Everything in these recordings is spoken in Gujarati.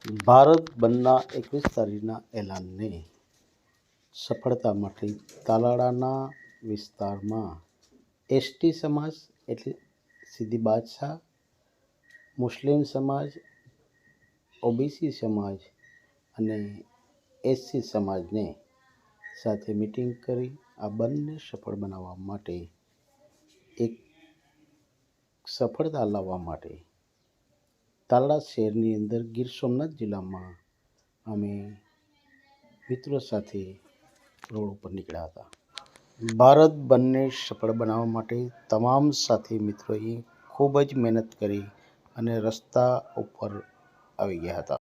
ભારત બંધના 21 તારીખના એલાનને સફળતા માટે તાલાળાના વિસ્તારમાં એસટી સમાજ એટલે સીધી બાદશાહ, મુસ્લિમ સમાજ, ઓબીસી સમાજ અને એસસી સમાજને સાથે મિટિંગ કરી આ બંને સફળ બનાવવા માટે એક સફળતા લાવવા માટે તાલાળા શહેરની અંદર ગીર સોમનાથ જિલ્લામાં અમે મિત્રો સાથે રોડ ઉપર નીકળ્યા હતા. ભારત બંધને સફળ બનાવવા માટે તમામ સાથી મિત્રોએ ખૂબ જ મહેનત કરી અને રસ્તા ઉપર આવી ગયા હતા.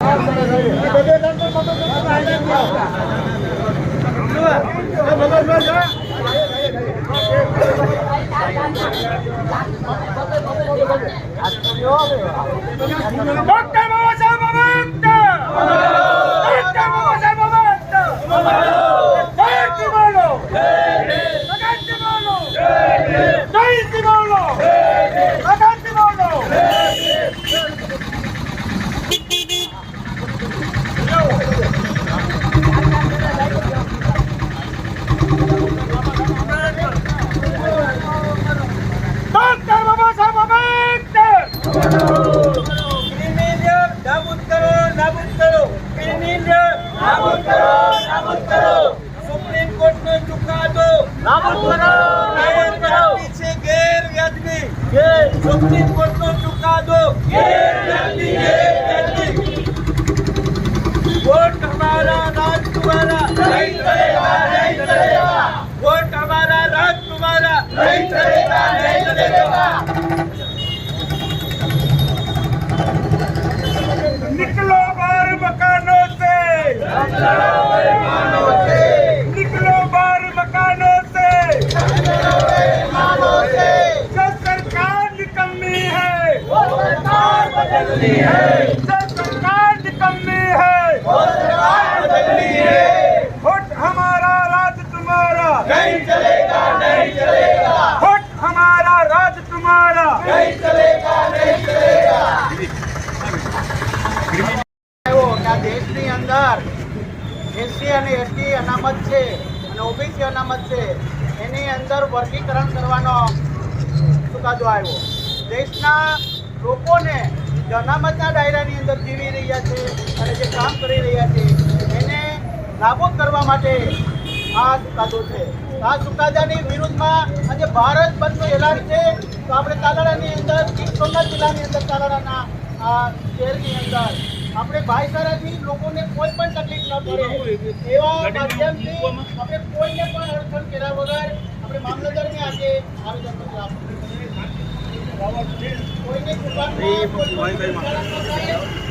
સુપ્રીમ કોર્ટનો ચુકાદો નાબૂદ કરો. સુપ્રીમ કોર્ટનો ચુકાદો वोट हमारा राज तुम्हारा नहीं चलेगा, नहीं चलेगा. वोट हमारा राज तुम्हारा नहीं चलेगा, नहीं चलेगा. निकलो बाहर मकानों से, निकलो बाहर मकानों से. जो सरकार निकम्मी है वो सरकार बदलनी है. जो सरकार निकम्मी है वो सरकार बदलनी है. वोट हमारा राज तुम्हारा नहीं चलेगा, नहीं चलेगा. वोट हमारा राज तुम्हारा नहीं चलेगा, नहीं चलेगा. देशनी अंदर एससी અને એસટી અનામત છે અને ઓબીસી અનામત છે એની અંદર વર્ગીકરણ કરવાનો ચુકાદો આવ્યો. દેશના લોકોને જે અનામતના દાયરાની અંદર જીવી રહ્યા છે અને જે કામ કરી રહ્યા છે એને નાબૂદ કરવા માટે આ ચુકાદો છે. આ ચુકાદાની વિરુદ્ધમાં આજે ભારત બંધનું એલાન છે. તો આપણે તાલાળાની અંદર ગીર સોમનાથ જિલ્લાની અંદર તાલાળાના આ શહેરની અંદર આપણે ભાઈચારાથી લોકોને કોઈ પણ તકલીફ ન પડે એવા માધ્યમથી આપણે કોઈને પણ અડચણ કર્યા વગર આપણે મામલતદારને આજે આવેદનપત્ર આપવું. કોઈને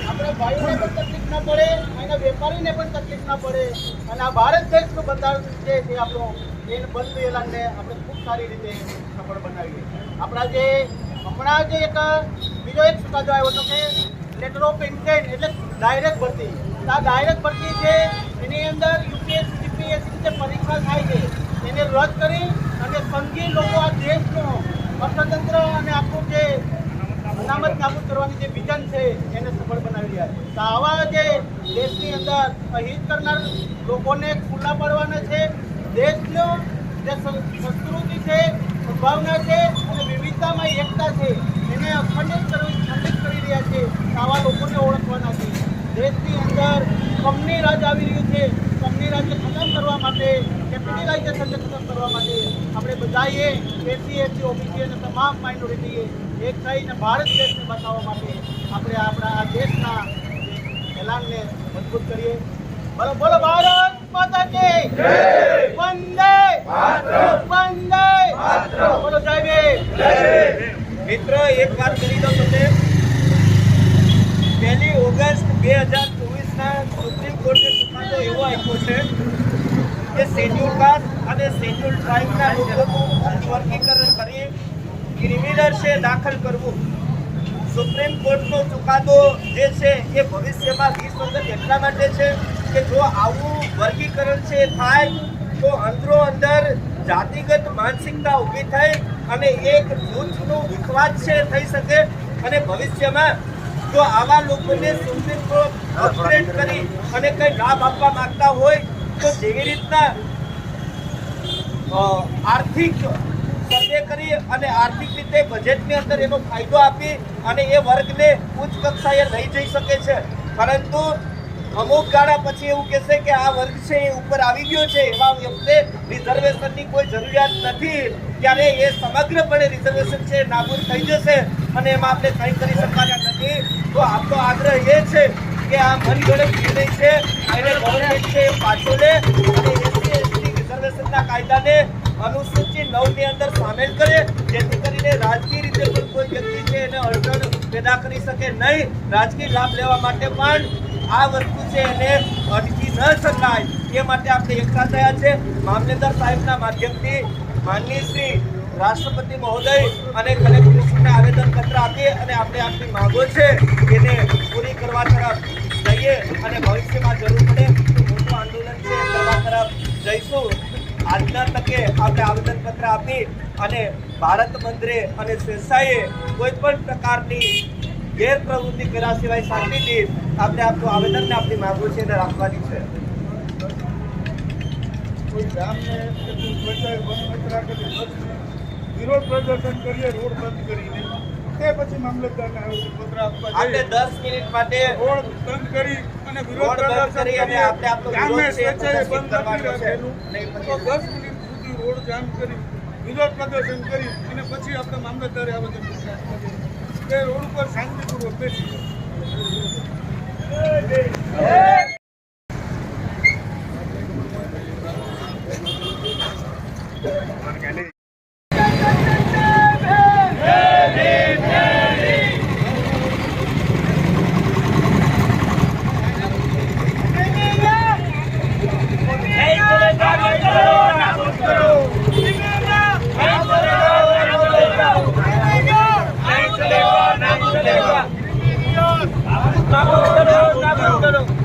આપણા ભાઈઓને પણ તકલીફ ન પડે, એના વેપારીને પણ તકલીફ ન પડે અને આ ભારત દેશનું બંધારણ છે તે આપણો એ બંધ એલાનને આપણે ખૂબ સારી રીતે સફળ બનાવીએ. આપણા જે હમણાં જે એક બીજો એક ચુકાદો આવ્યો હતો કે લેટર ઓફ ઇન્ટેન્ટ એટલે ડાયરેક્ટ ભરતી. આ ડાયરેક્ટ ભરતી છે એની અંદર યુપીએસસી જીપીએસસી જે પરીક્ષા થાય છે એને રદ કરી અને સંઘી લોકો આ દેશનો અર્થતંત્ર અને આખું જે અનામત નાબૂદ કરવાની જે વિઝન છે એને સફળ બનાવી રહ્યા છે. તો આવા જે દેશની અંદર હિત કરનાર લોકોને ખુલ્લા પાડવાના છે. દેશનો જે સંસ્કૃતિ છે, સદભાવના છે અને વિવિધતામાં એકતા છે એને ખંડિત કરી રહ્યા છે. આવા લોકોને ઓળખવાના છે. દેશની અંદર કંપની રાજ આવી રહ્યું છે. કંપની રાજને ખતમ કરવા માટે, કેપિટલાઇઝેશનને ખતમ કરવા માટે આપણે બધાએ એસસી ઓબીસી અને તમામ માઇનોરિટીએ એક થઈને ભારત દેશને બચાવવા માટે આપણે આપણા આ દેશના એલાનને મજબૂત કરીએ. બોલો બોલો ભારત માતા કી જય. વંદે માતરમ, વંદે માતરમ. બોલો સાહેબ. મિત્ર, એક વાત કરી દો તમને. 1 ઓગસ્ટ 2024ના સુપ્રીમ કોર્ટે ચુકાદો એવો આપ્યો છે કે શેડ્યુલ કાસ્ટ અને શેડ્યુલ ટ્રાઇબના લોકોનું વર્ગીકરણ કરી ક્રિમિનલ છે દાખલ કરવું. સુપ્રીમ કોર્ટનો ચુકાદો જે છે એ ભવિષ્યમાં 20 વર્ષ એટલા માટે છે કે જો આવું વર્ગીકરણ છે થાય તો અંદરો અંદર જાતિગત માનસિકતા ઊભી થઈ અને એક જૂથનો વિખવાદ છે થઈ શકે અને ભવિષ્યમાં જો આવા લોકોને સુપ્રીમ કોર્ટ અપગ્રેડ કરી અને કંઈ લાભ આપવા માંગતા હોય તો જેવી રીતના આર્થિક સર્વે કરી અને આર્થિક રીતે બજેટની અંદર એનો ફાયદો આપી અને એ વર્ગને ઉચ્ચ કક્ષાએ લઈ જઈ શકે છે, પરંતુ અમુક ગાળા પછી એવું કહેશે કે આ વર્ગ છે એ ઉપર આવી ગયો છે, એવા વખતે રિઝર્વેશનની કોઈ જરૂરિયાત નથી, ત્યારે એ સમગ્રપણે રિઝર્વેશન છે નાબૂદ થઈ જશે અને એમાં આપણે કંઈ કરી શકવાના નથી. તો આપણો આગ્રહ એ છે કે આ મનગણત નિર્ણય છે એને ગવર્મેન્ટ છે એ પાછો લે અને SC/ST રિઝર્વેશનના કાયદાને અનુસૂચિ 9 ની અંદર સામેલ કરે, જેથી કરીને રાજકીય રીતે પણ કોઈ વ્યક્તિ છે એને અડચણ પેદા કરી શકે નહીં. રાજકીય લાભ લેવા માટે પણ આ વસ્તુ છે એને અટકી ન શકાય, એ માટે આપણે એકઠા થયા છે. મામલેદાર સાહેબના માધ્યમથી માનનીય શ્રી રાષ્ટ્રપતિ મહોદય અને કલેક્ટરશ્રીને આવેદનપત્ર આપી અને આપણે આપણી માંગો છે એને પૂરી કરવા તરફ જઈએ અને ભવિષ્યમાં જરૂર પડે તો મોટું આંદોલન છે કરવા તરફ જઈશું. આજના તકે આપણે આવેદનપત્ર આપી અને ભારત બંધે અને સ્વેચ્છાએ કોઈ પણ પ્રકારની ગેરપ્રવૃત્તિ કર્યા સિવાય શાંતિથી આપણે આપણું આવેદન ને આપણી માંગો છે એને રાખવાની છે. વિરોધ પ્રદર્શન કરીએ, રોડ બંધ કરીને તે પછી મામલતદારને આવેદનપત્ર આપવા આપણે 10 મિનિટ માટે રોડ બંધ કરી અને વિરોધ રોડ બંધ પ્રદર્શન કરી અને કરીએ. આપણે આપણો જામે વિરોધ છે એ સ્વેચ્છાએ પ્રદર્શિત બંધ નથી કરવાનો છે. રાખેલું. નહીં તો પછી 10 મિનિટ સુધી રોડ જામ કરી વિરોધ પ્રદર્શન કરી અને પછી આપણે મામલતદારે આવેદનપત્ર આપવા જોઈએ. તે રોડ ઉપર શાંતિપૂર્વક બેસી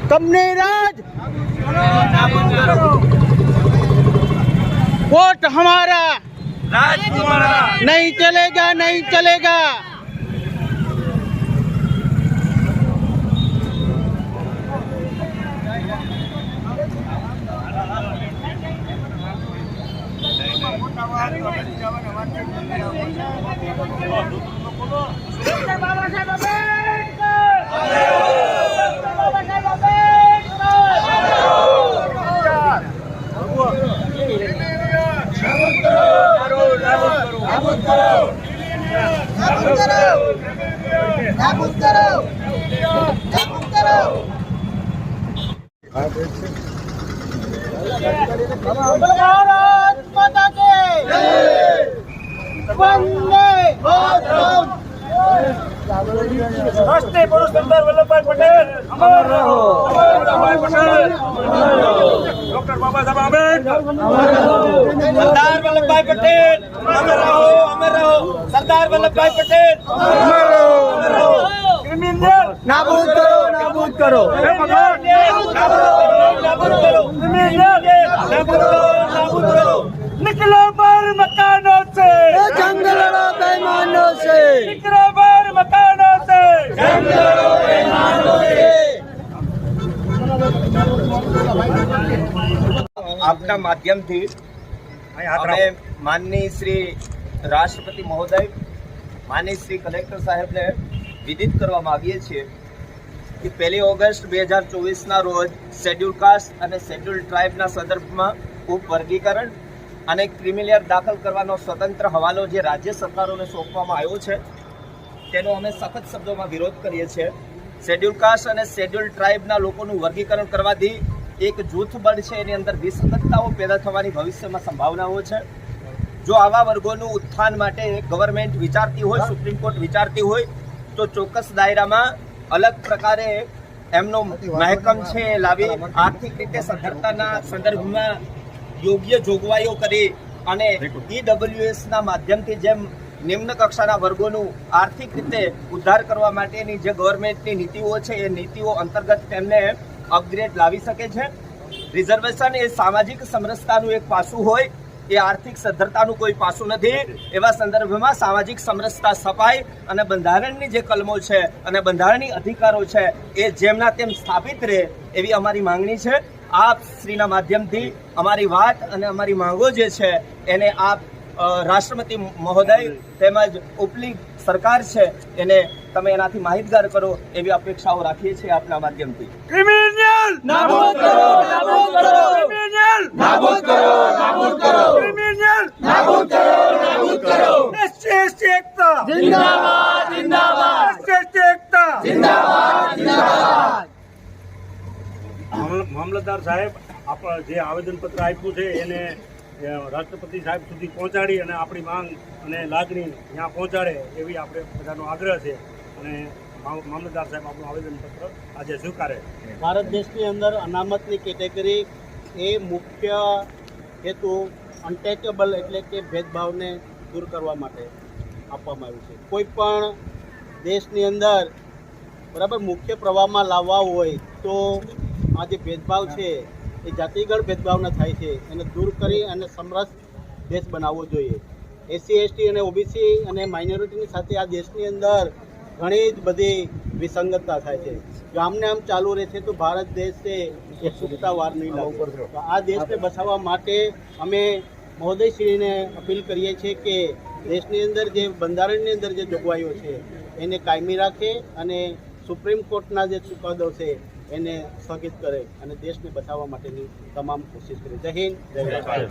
તમને राज वोट हमारा રાજ તમારા नहीं चलेगा, नहीं चलेगा. ભારત માતા કે વંદે માતરમ. રાષ્ટ્રીય પુરુષ સરદાર વલ્લભભાઈ પટેલ અમર રહો. વલ્લભભાઈ પટેલ ડોક્ટર બાબા સાહેબ આંબેડકર સરદાર વલ્લભભાઈ પટેલ અમર રહો, અમર રહો. સરદાર વલ્લભભાઈ પટેલ અમર રહો, અમર રહો. ક્રિમિનલ નાબૂદ કરો, નાબૂદ કરો. નાબૂદ કરો. ક્રિમિનલ નાબૂદ કરો, નાબૂદ કરો. निकलो बाहर मकानों से, जंग लड़ो बेईमानों से, निकलो बाहर मकानों से, जंग लड़ो बेईमानों से. આપના માધ્યમથી અમે માનનીય શ્રી રાષ્ટ્રપતિ મહોદય, માનનીય શ્રી કલેક્ટર સાહેબને વિદિત કરવા માંગીએ છીએ કે 1 ઓગસ્ટ 2024ના રોજ શેડ્યુલ કાસ્ટ અને શેડ્યુલ ટ્રાઇબના સંદર્ભમાં ઉપવર્ગીકરણ અને ક્રિમિલિયર દાખલ કરવાનો સ્વતંત્ર હવાલો જે રાજ્ય સરકારોને સોંપવામાં આવ્યો છે તેનો અમે સખત શબ્દોમાં વિરોધ કરીએ છીએ. શેડ્યુલ કાસ્ટ અને શેડ્યુલ ટ્રાઇબના લોકોનું વર્ગીકરણ કરવાથી એક જૂથ બળ છે એની અંદર વિસંગતતાઓ પેદા થવાની ભવિષ્યમાં સંભાવનાઓ છે. જો આવા વર્ગોનું ઉત્થાન માટે ગવર્મેન્ટ વિચારતી હોય, સુપ્રીમ કોર્ટ વિચારતી હોય તો ચોક્કસ દાયરામાં અલગ પ્રકારે એમનો મહેકમ છે લાવી આર્થિક રીતે સદ્ધરતાના સંદર્ભમાં યોગ્ય જોગવાઈઓ કરી અને EWSના માધ્યમથી જેમ નિમ્ન કક્ષાના વર્ગોનું આર્થિક રીતે ઉદ્ધાર કરવા માટેની જે ગવર્મેન્ટની નીતિઓ છે એ નીતિઓ અંતર્ગત તેમને અપગ્રેડ લાવી શકે છે. રિઝર્વેશન એ સામાજિક સમરસતાનું એક પાસું હોય એ આર્થિક સદ્ધરતાનું કોઈ પાસું નથી. એવા સંદર્ભમાં સામાજિક સમરસતા, સફાઈ અને બંધારણની જે કલમો છે અને બંધારણીય અધિકારો છે એ જેમના તેમ સ્થાપિત રહે એવી અમારી માંગણી છે. આપ શ્રીના માધ્યમથી અમારી વાત અને અમારી માંગો જે છે એને આપ રાષ્ટ્રપતિ મહોદય તેમજ ઉપલી સરકાર છે એને તમે એનાથી માહિતગાર કરો એવી અપેક્ષાઓ રાખીએ છીએ આપના માધ્યમથી. ક્રિમિનલ નાબૂદ કરો, નાબૂદ કરો. ક્રિમિનલ નાબૂદ કરો, નાબૂદ કરો. ક્રિમિનલ નાબૂદ કરો, નાબૂદ કરો. એસટી એકતા જિંદાબાદ, જિંદાબાદ. એસટી એકતા જિંદાબાદ, જિંદાબાદ. મામલતદાર સાહેબ જે આવેદનપત્ર આપ્યું છે એને રાષ્ટ્રપતિ સાહેબ સુધી પહોંચાડી અને આપણી માંગ અને લાગણી ત્યાં પહોંચાડે એવી આપણે બધાનો આગ્રહ છે અને મામલતદાર સાહેબ આપણું આવેદનપત્ર આજે સ્વીકારે. ભારત દેશની અંદર અનામતની કેટેગરી એ મુખ્ય હેતુ અનટેચેબલ એટલે કે ભેદભાવને દૂર કરવા માટે આપવામાં આવ્યું છે. કોઈ પણ દેશની અંદર બરાબર મુખ્ય પ્રવાહમાં લાવવા હોય તો આ જે ભેદભાવ છે એ જાતિગત ભેદભાવ ન થાય છે એને દૂર કરી અને સમરસ દેશ બનાવવો જોઈએ. એસસી એસટી અને ઓબીસી અને માઇનોરિટીની સાથે આ દેશની અંદર ઘણી જ બધી વિસંગતતા થાય છે. જો આમને આમ ચાલુ રહેશે તો ભારત દેશ છે એ સુખતા વાર નહીં લાગે. તો આ દેશને બચાવવા માટે અમે મહોદયશ્રીને અપીલ કરીએ છીએ કે દેશની અંદર જે બંધારણની અંદર જે જોગવાઈઓ છે એને કાયમી રાખે અને સુપ્રીમ કોર્ટના જે ચુકાદો છે એને સ્થગિત કરે અને દેશને બચાવવા માટેની તમામ કોશિશ કરે. જય હિન્દ, જય ભારત.